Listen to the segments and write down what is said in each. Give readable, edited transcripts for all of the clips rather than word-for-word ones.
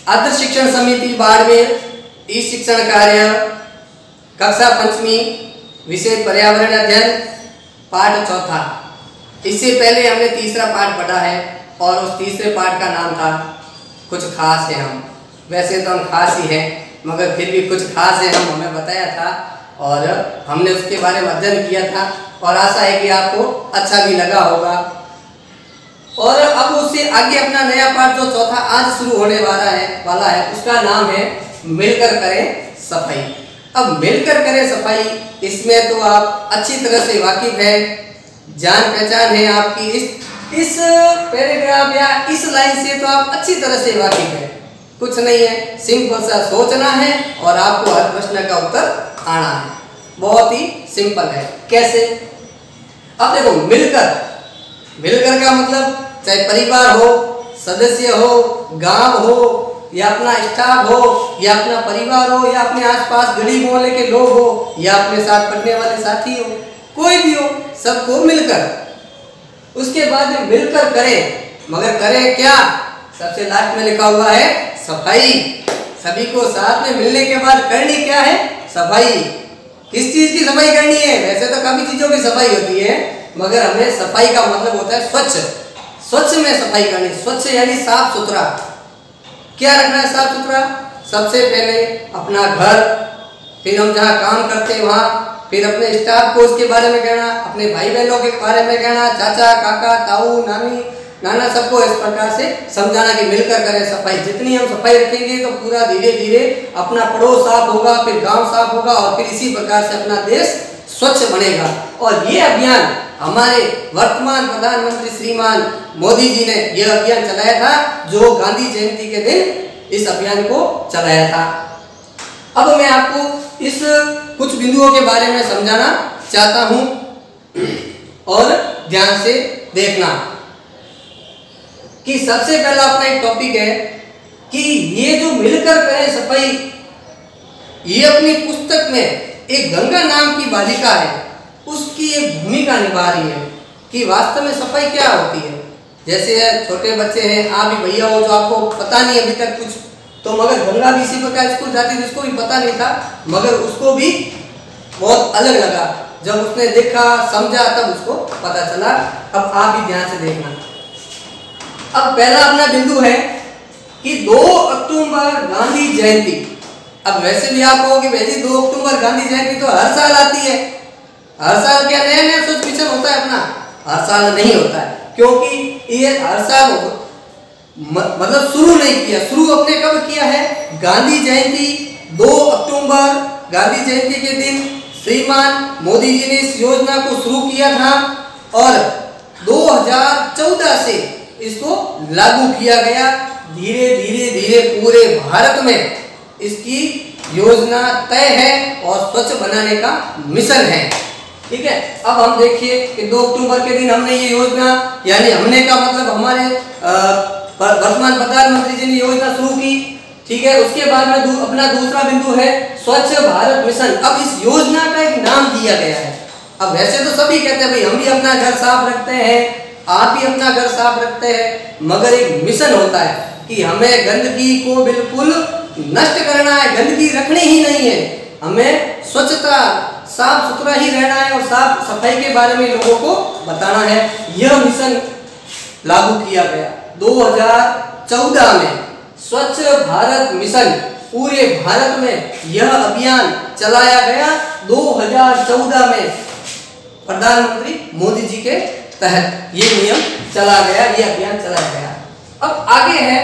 आदर्श शिक्षण समिति बाड़मेर ई शिक्षण कार्य कक्षा पंचमी विषय पर्यावरण अध्ययन पाठ चौथा। इससे पहले हमने तीसरा पाठ पढ़ा है और उस तीसरे पाठ का नाम था कुछ खास है हम। वैसे तो हम खास ही हैं मगर फिर भी कुछ खास है हम हमें बताया था और हमने उसके बारे में अध्ययन किया था और आशा है कि आपको अच्छा भी लगा होगा। और अब उससे आगे अपना नया पाठ जो चौथा आज शुरू होने वाला है उसका नाम है मिलकर करें सफाई। अब मिलकर करें सफाई, इसमें तो आप अच्छी तरह से वाकिफ है, जान पहचान है आपकी इस पैराग्राफ या इस लाइन से तो आप अच्छी तरह से वाकिफ है। कुछ नहीं है, सिंपल सा सोचना है और आपको हर प्रश्न का उत्तर आना है। बहुत ही सिंपल है। कैसे? अब देखो, मिलकर का मतलब चाहे परिवार हो, सदस्य हो, गांव हो या अपना स्टाफ हो या अपना परिवार हो या अपने आसपास गली मोहल्ले के लोग हो या अपने साथ पढ़ने वाले साथी हो, कोई भी हो, सबको मिलकर। उसके बाद मिलकर करें, मगर करें क्या? सबसे लास्ट में लिखा हुआ है सफाई। सभी को साथ में मिलने के बाद करनी क्या है? सफाई। किस चीज की सफाई करनी है? वैसे तो काफी चीजों की सफाई होती है मगर हमें सफाई का मतलब होता है स्वच्छ में सफाई करनी। स्वच्छ यानी साफ सुथरा। क्या रखना है साफ सुथरा? सबसे पहले अपना घर, फिर हम जहाँ काम करते हैं वहाँ, फिर अपने स्टाफ को उसके बारे में कहना, अपने भाई बहनों के बारे में कहना, चाचा काका ताऊ नानी नाना सबको इस प्रकार से समझाना कि मिलकर करें सफाई। जितनी हम सफाई रखेंगे तो पूरा धीरे धीरे अपना पड़ोस साफ होगा, फिर गांव साफ होगा और फिर इसी प्रकार से अपना देश स्वच्छ बनेगा। और ये अभियान हमारे वर्तमान प्रधानमंत्री श्रीमान मोदी जी ने यह अभियान चलाया था, जो गांधी जयंती के दिन इस अभियान को चलाया था। अब मैं आपको इस कुछ बिंदुओं के बारे में समझाना चाहता हूं और ध्यान से देखना कि सबसे पहला अपना एक टॉपिक है कि ये जो मिलकर करें सफाई, ये अपनी पुस्तक में एक गंगा नाम की बालिका है, उसकी एक भूमिका निभा रही है कि वास्तव में सफाई क्या होती है। जैसे छोटे बच्चे हैं, आप भी भैया हो, जो आपको पता नहीं अभी तक कुछ, तो मगर गंगा भी इसी प्रकार स्कूल जाती थी, उसको भी पता नहीं था मगर उसको भी बहुत अलग लगा। जब उसने देखा समझा तब उसको पता चला। अब आप भी ध्यान से देखना। अब पहला अपना बिंदु है कि 2 अक्टूबर गांधी जयंती। अब वैसे भी आप कहोगे भाई जी 2 अक्टूबर गांधी जयंती तो हर साल आती है। हर साल क्या नया नया सोच विचार होता है अपना? हर साल नहीं होता है, क्योंकि ये हर साल मतलब शुरू नहीं किया। शुरू अपने कब किया है? गांधी जयंती 2 अक्टूबर गांधी जयंती के दिन श्रीमान मोदी जी ने इस योजना को शुरू किया था और 2014 से इसको लागू किया गया। धीरे धीरे धीरे पूरे भारत में इसकी योजना तय है और स्वच्छ बनाने का मिशन है। ठीक है, अब हम देखिए कि 2 अक्टूबर के दिन हमने ये योजना, यानी हमने का मतलब हमारे वर्तमान प्रधानमंत्री जी ने योजना शुरू की। ठीक है, उसके बाद में अपना दूसरा बिंदु है स्वच्छ भारत मिशन। अब इस योजना का एक नाम दिया गया है। अब वैसे तो सभी कहते हैं भाई हम भी अपना घर साफ रखते हैं, आप भी अपना घर साफ रखते हैं, मगर एक मिशन होता है कि हमें गंदगी को बिल्कुल नष्ट करना है, गंदगी रखनी ही नहीं है, हमें स्वच्छता साफ सुथरा ही रहना है और साफ सफाई के बारे में लोगों को बताना है। यह मिशन लागू किया गया 2014 में। स्वच्छ भारत मिशन पूरे भारत में यह अभियान चलाया गया 2014 में प्रधानमंत्री मोदी जी के तहत ये नियम चला गया, ये अभियान चलाया गया। अब आगे है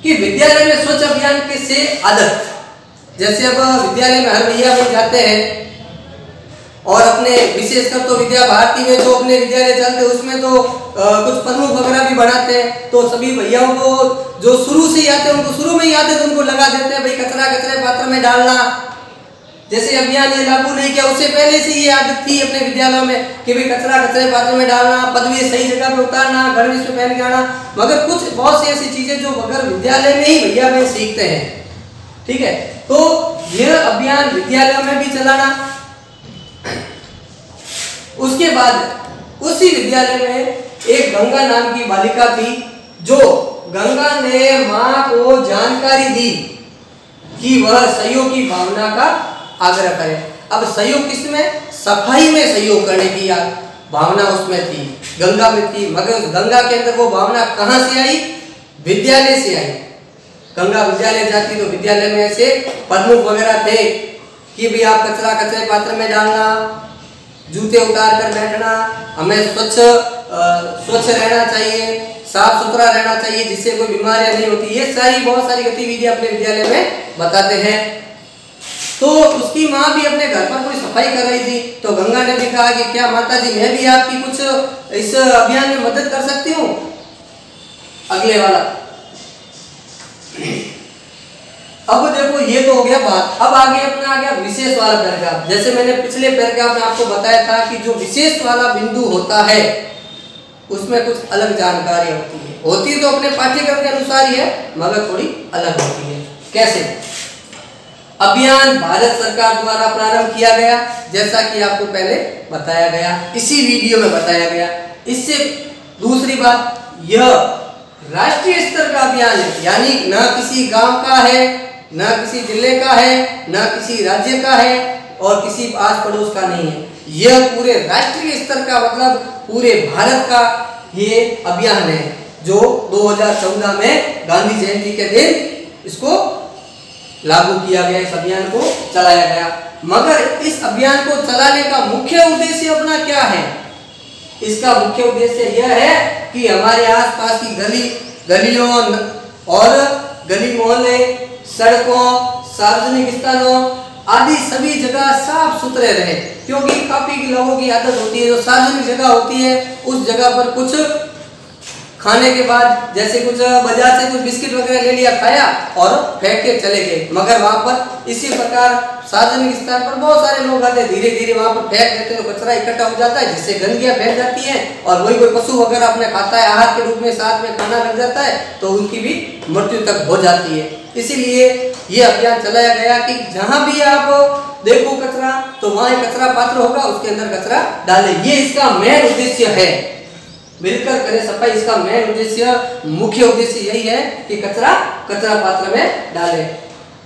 कि विद्यालय में स्वच्छ अभियान के से आदत। जैसे अब विद्यालय में हर भैया बन जाते हैं और अपने विशेषकर तो विद्या भारती में जो अपने विद्यालय चलते हैं उसमें तो कुछ प्रमुख वगैरह भी बनाते हैं, तो सभी भैयाओं को जो शुरू से ही आते हैं उनको शुरू में ही आदत उनको लगा देते हैं भाई कचरा कचरे पात्र में डालना। जैसे अभियान ये लागू नहीं किया उससे पहले से ये आदत थी अपने विद्यालयों में कि भाई कचरा कचरे पात्र में डालना, पदवी सही जगह पे उतारना, घर में पहन के आना। मगर कुछ बहुत सी ऐसी चीजें जो अगर विद्यालय में ही भैया में सीखते हैं। ठीक है, तो यह अभियान विद्यालयों में भी चलाना। उसके बाद उसी विद्यालय में एक गंगा नाम की बालिका थी, जो गंगा ने माँ को को जानकारी दी कि वह सहयोग की भावना का आग्रह करे। अब सहयोग किसमें? सफाई में सहयोग करने की भावना उसमें थी, गंगा में थी। मगर गंगा के अंदर वो भावना कहाँ से आई? विद्यालय से आई। गंगा विद्यालय जाती तो विद्यालय में ऐसे प्रमुख वगैरह थे कि भी आप कचरा कचरे पात्र में डालना, जूते उतार कर बैठना, हमें स्वच्छ रहना चाहिए, साफ सुथरा रहना चाहिए, जिससे कोई बीमारियां नहीं होती। ये सारी बहुत सारी गतिविधियां अपने विद्यालय में बताते हैं। तो उसकी माँ भी अपने घर पर कोई सफाई कर रही थी, तो गंगा ने भी कहा कि क्या माता जी मैं भी आपकी कुछ इस अभियान में मदद कर सकती हूँ। अगले वाला, अब देखो ये तो हो गया बात। अब आगे अपना आ गया विशेष वाला पैराग्राफ। जैसे मैंने पिछले पैराग्राफ में आपको बताया था कि जो विशेष वाला बिंदु होता है उसमें कुछ अलग जानकारी होती तो अपने पाठ्यक्रम के अनुसार ही है, मगर थोड़ी अलग होती है। कैसे? अभियान भारत सरकार द्वारा प्रारंभ किया गया, जैसा कि आपको पहले बताया गया, इसी वीडियो में बताया गया। इससे दूसरी बात, यह राष्ट्रीय स्तर का अभियान है, यानी न किसी गांव का है, न किसी जिले का है, न किसी राज्य का है और किसी आस पड़ोस का नहीं है। यह पूरे राष्ट्रीय स्तर का, मतलब पूरे भारत का ये अभियान है, जो 2014 में गांधी जयंती के दिन इसको लागू किया गया, इस अभियान को चलाया गया। मगर इस अभियान को चलाने का मुख्य उद्देश्य अपना क्या है? इसका मुख्य उद्देश्य यह है कि हमारे आसपास की गलियों और गली मोहल्ले, सड़कों, सार्वजनिक स्थानों आदि सभी जगह साफ सुथरे रहे। क्योंकि काफी लोगों की आदत होती है, जो सार्वजनिक जगह होती है उस जगह पर कुछ खाने के बाद जैसे कुछ बाजार से कुछ बिस्किट वगैरह ले लिया, खाया और फेंक के चले गए। मगर वहां पर इसी प्रकार सार्वजनिक स्थान पर बहुत सारे लोग आते हैं, धीरे धीरे वहां पर फेंक देते हैं, तो कचरा इकट्ठा हो जाता है, जिससे गंदगियां फैल जाती हैं और वही कोई पशु वगैरह अपने खाता है, आहार के रूप में साथ में खाना लग जाता है, तो उनकी भी मृत्यु तक हो जाती है। इसीलिए ये अभियान चलाया गया कि जहां भी आप देखो कचरा, तो वहां कचरा पात्र होगा, उसके अंदर कचरा डाले। ये इसका मेन उद्देश्य है, मिलकर करें सफाई। इसका मेन उद्देश्य, मुख्य उद्देश्य यही है कि कचरा पात्र में डालें।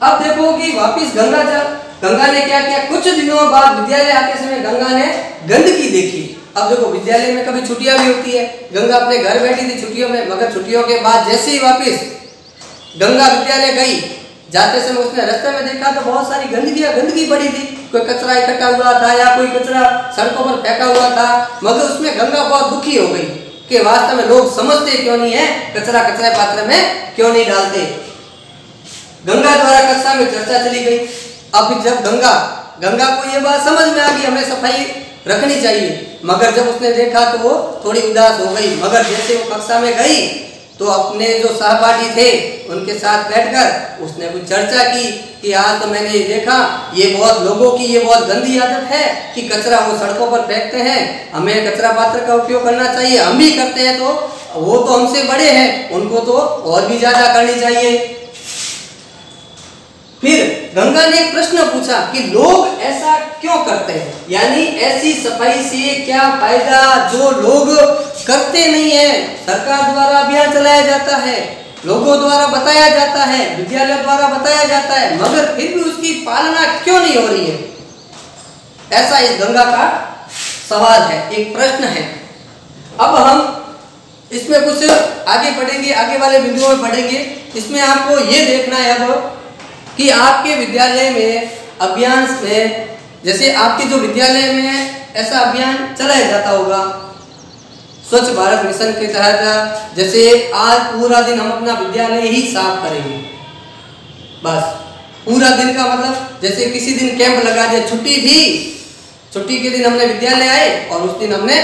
अब देखो कि वापिस गंगा ने क्या किया? कुछ दिनों बाद विद्यालय आते समय गंगा ने गंदगी देखी। अब देखो विद्यालय में कभी छुट्टियां भी होती है, गंगा अपने घर बैठी थी छुट्टियों में, मगर छुट्टियों के बाद जैसे ही वापिस गंगा विद्यालय गई, जाते समय उसने रास्ते में देखा तो बहुत सारी गंदगी पड़ी थी, कोई कचरा इकट्ठा हुआ था या कोई कचरा सड़कों पर फेंका हुआ था। मगर उसमें गंगा बहुत दुखी हो गई कि वास्तव में लोग समझते क्यों नहीं है, कचरा कचरे पात्र में क्यों नहीं डालते। गंगा द्वारा कक्षा में चर्चा चली गई। अब जब गंगा को ये बात समझ में आ गई हमें सफाई रखनी चाहिए, मगर जब उसने देखा तो वो थोड़ी उदास हो गई। मगर जैसे वो कक्षा में गई तो अपने जो सहपाठी थे उनके साथ बैठकर उसने कुछ चर्चा की कि आज तो मैंने ये देखा, ये बहुत लोगों की ये बहुत गंदी आदत है कि कचरा वो सड़कों पर फेंकते हैं, हमें कचरा पात्र का उपयोग करना चाहिए। हम भी करते हैं, तो वो तो हमसे बड़े हैं, उनको तो और भी ज्यादा करनी चाहिए। फिर गंगा ने एक प्रश्न पूछा कि लोग ऐसा क्यों करते हैं, यानी ऐसी सफाई से क्या फायदा जो लोग करते नहीं है। सरकार द्वारा अभियान चलाया जाता है, लोगों द्वारा बताया जाता है, विद्यालय द्वारा बताया जाता है, मगर फिर भी उसकी पालना क्यों नहीं हो रही है? ऐसा इस गंगा का सवाल है, एक प्रश्न है। अब हम इसमें कुछ आगे पढ़ेंगे, आगे वाले बिंदुओं में पढ़ेंगे। इसमें आपको ये देखना है अब कि आपके विद्यालय में अभियान में, जैसे आपके जो विद्यालय में ऐसा अभियान चलाया जाता होगा स्वच्छ भारत मिशन के तहत, जैसे आज पूरा दिन हम अपना विद्यालय ही साफ करेंगे, बस पूरा दिन का मतलब जैसे किसी दिन कैंप लगा दिया, छुट्टी थी, छुट्टी के दिन हमने विद्यालय आए और उस दिन हमने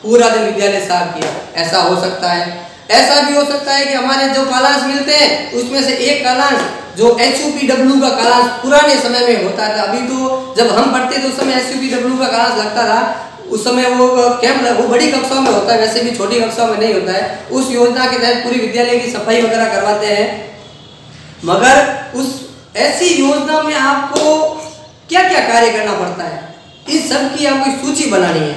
पूरा दिन विद्यालय साफ किया, ऐसा हो सकता है। ऐसा भी हो सकता है कि हमारे जो कालांश मिलते हैं उसमें से एक कालांश जो HUPW का कालांश पुराने समय में होता था, अभी तो जब हम पढ़ते थे उस समय HUPW का कालांश लगता था, उस समय वो कैंप वो बड़ी कक्षाओं में होता है, वैसे भी छोटी कक्षाओं में नहीं होता है। उस योजना के तहत पूरी विद्यालय की सफाई वगैरह करवाते हैं, मगर उस ऐसी योजना में आपको क्या क्या कार्य करना पड़ता है, इस सब की आपको सूची बनानी है।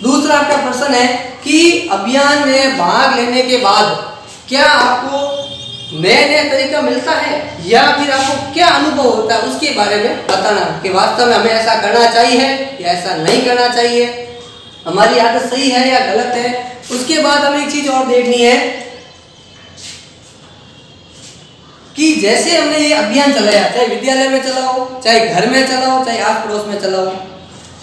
दूसरा आपका प्रश्न है कि अभियान में भाग लेने के बाद क्या आपको नया नया तरीका मिलता है, या फिर आपको क्या अनुभव होता है उसके बारे में बताना कि वास्तव में हमें ऐसा करना चाहिए या ऐसा नहीं करना चाहिए, हमारी आदत सही है या गलत है। उसके बाद हमें एक चीज और देखनी है कि जैसे हमने ये अभियान चलाया, चाहे विद्यालय में चलाओ, चाहे घर में चलाओ, चाहे आस पड़ोस में चलाओ,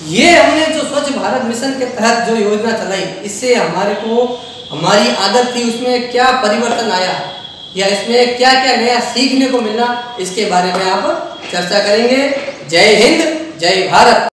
ये हमने जो स्वच्छ भारत मिशन के तहत जो योजना चलाई, इससे हमारे को हमारी आदत थी उसमें क्या परिवर्तन आया, या इसमें क्या क्या नया सीखने को मिला, इसके बारे में आप चर्चा करेंगे। जय हिंद, जय भारत।